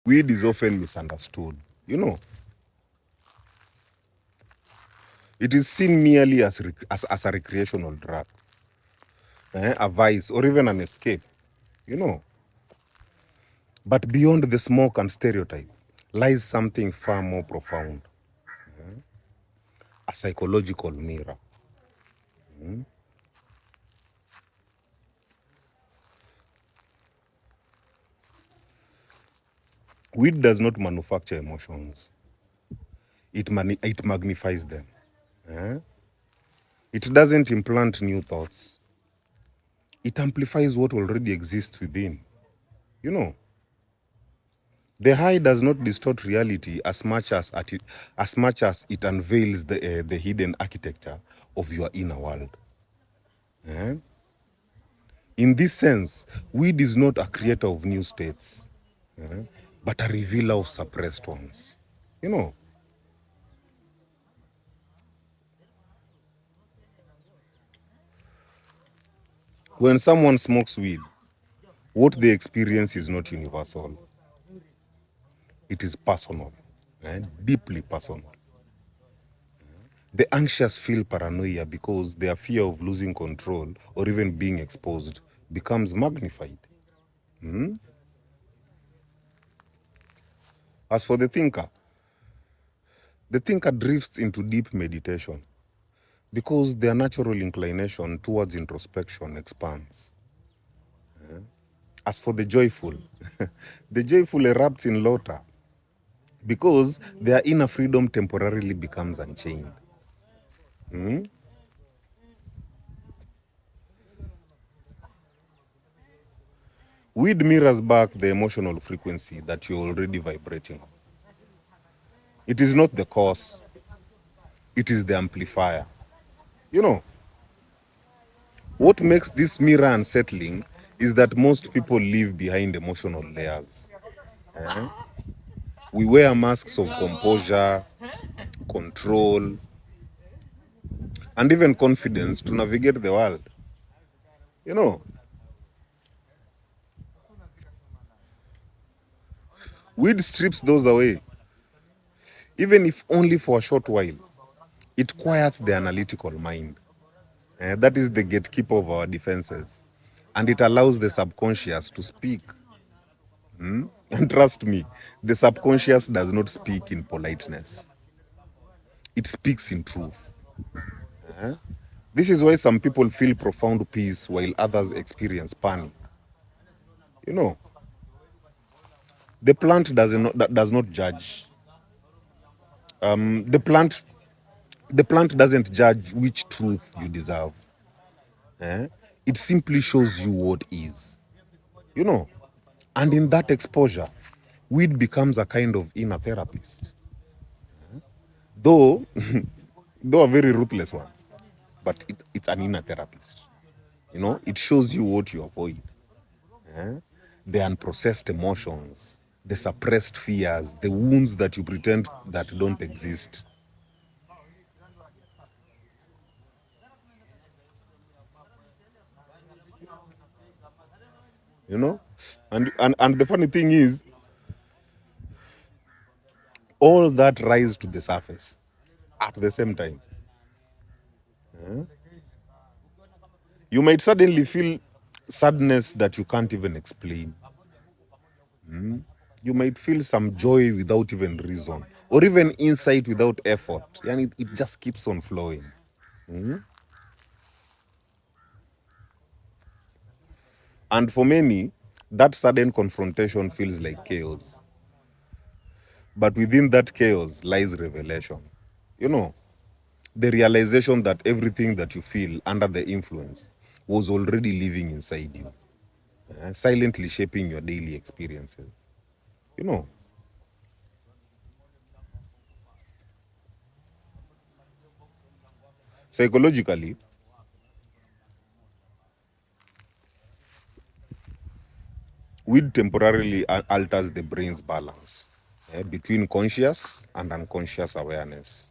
Weed is often misunderstood. You know, it is seen merely as a recreational drug, a vice, or even an escape. You know, but beyond the smoke and stereotype lies something far more profound, a psychological mirror. Weed does not manufacture emotions. It magnifies them. Eh? It doesn't implant new thoughts. It amplifies what already exists within. You know, the high does not distort reality as much as it unveils the hidden architecture of your inner world. Eh? In this sense, weed is not a creator of new states, but a revealer of suppressed ones. You know, when someone smokes weed, what they experience is not universal. It is personal, deeply personal. The anxious feel paranoia because their fear of losing control or even being exposed becomes magnified. As for the thinker drifts into deep meditation because their natural inclination towards introspection expands. As for the joyful, the joyful erupts in laughter because their inner freedom temporarily becomes unchained. Weed mirrors back the emotional frequency that you're already vibrating on. It is not the cause, it is the amplifier. You know, what makes this mirror unsettling is that most people live behind emotional layers. Eh? We wear masks of composure, control, and even confidence to navigate the world. You know, weed strips those away, even if only for a short while. It quiets the analytical mind. That is the gatekeeper of our defenses. And it allows the subconscious to speak. And trust me, the subconscious does not speak in politeness. It speaks in truth. This is why some people feel profound peace while others experience panic. You know, the plant does not judge. The plant doesn't judge which truth you deserve. Eh? It simply shows you what is. You know, and in that exposure, weed becomes a kind of inner therapist. Though, though a very ruthless one, but it's an inner therapist. You know, it shows you what you avoid. The unprocessed emotions, the suppressed fears, the wounds that you pretend that don't exist. You know, and the funny thing is, all that rise to the surface at the same time. You might suddenly feel sadness that you can't even explain. You might feel some joy without even reason, or even insight without effort. And it just keeps on flowing. And for many, that sudden confrontation feels like chaos. But within that chaos lies revelation. You know, the realization that everything that you feel under the influence was already living inside you, silently shaping your daily experiences. You know, psychologically, weed temporarily alters the brain's balance between conscious and unconscious awareness.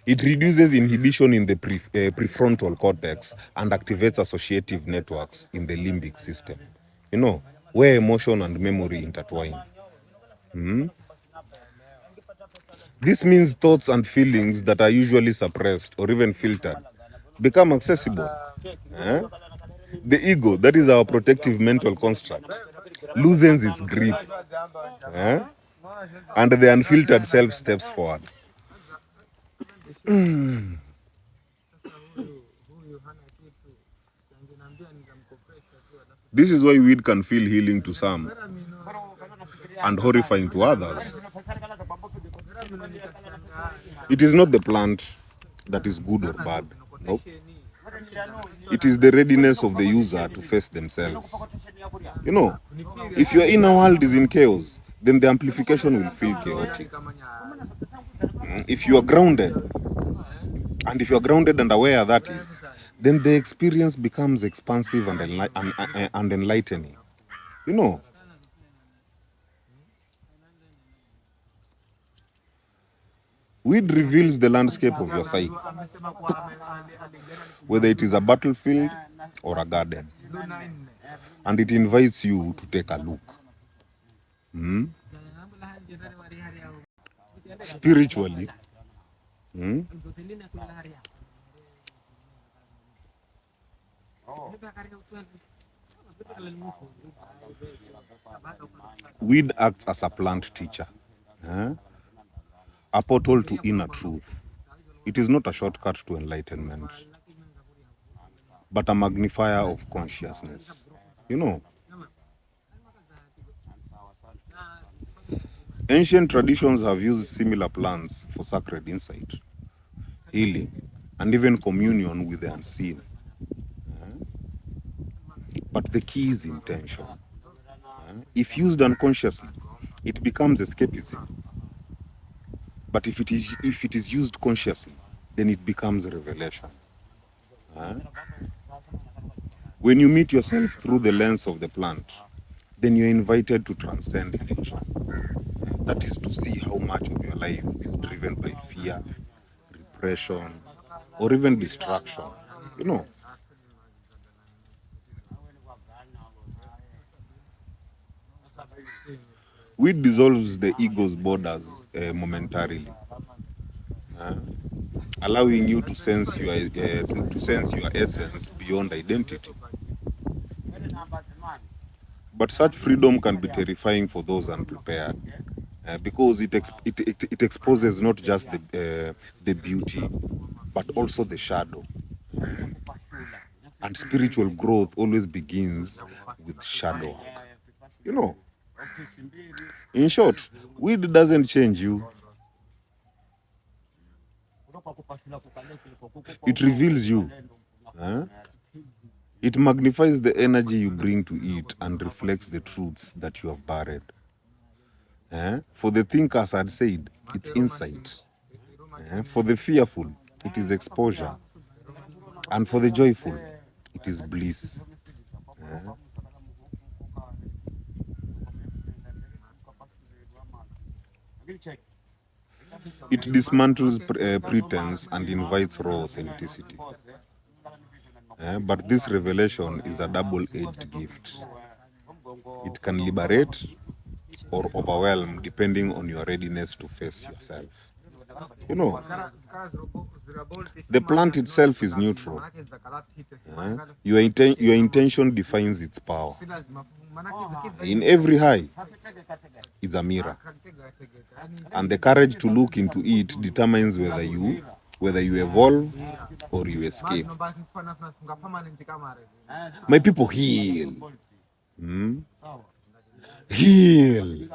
It reduces inhibition in the prefrontal cortex and activates associative networks in the limbic system, you know, where emotion and memory intertwine. This means thoughts and feelings that are usually suppressed or even filtered become accessible. Eh? The ego, that is our protective mental construct, loosens its grip. Eh? And the unfiltered self steps forward. This is why weed can feel healing to some and horrifying to others. It is not the plant that is good or bad. Nope. It is the readiness of the user to face themselves. You know, if your inner world is in chaos, then the amplification will feel chaotic. If you are grounded, and if you are grounded and aware that is, then the experience becomes expansive and enlightening. You know, weed reveals the landscape of your psyche, whether it is a battlefield or a garden, and it invites you to take a look. Spiritually, weed acts as a plant teacher, a portal to inner truth. It is not a shortcut to enlightenment, but a magnifier of consciousness. You know, ancient traditions have used similar plants for sacred insight, healing, and even communion with the unseen. But the key is intention. If used unconsciously, it becomes escapism. But if it is used consciously, then it becomes a revelation. When you meet yourself through the lens of the plant, then you're invited to transcend illusion. That is to see how much of your life is driven by fear, repression, or even distraction. You know, weed dissolves the ego's borders momentarily, allowing you to sense your essence beyond identity. But such freedom can be terrifying for those unprepared, because it exposes not just the beauty, but also the shadow. And spiritual growth always begins with shadow work. You know, in short, weed doesn't change you. It reveals you. It magnifies the energy you bring to it and reflects the truths that you have buried. For the thinkers had said, it's insight. For the fearful, it is exposure. And for the joyful, it is bliss. It dismantles pretense and invites raw authenticity. But this revelation is a double-edged gift. It can liberate or overwhelm depending on your readiness to face yourself. You know, the plant itself is neutral. Your intention defines its power. In every high is a mirror. And the courage to look into it determines whether you evolve or you escape. My people, heal. Heal.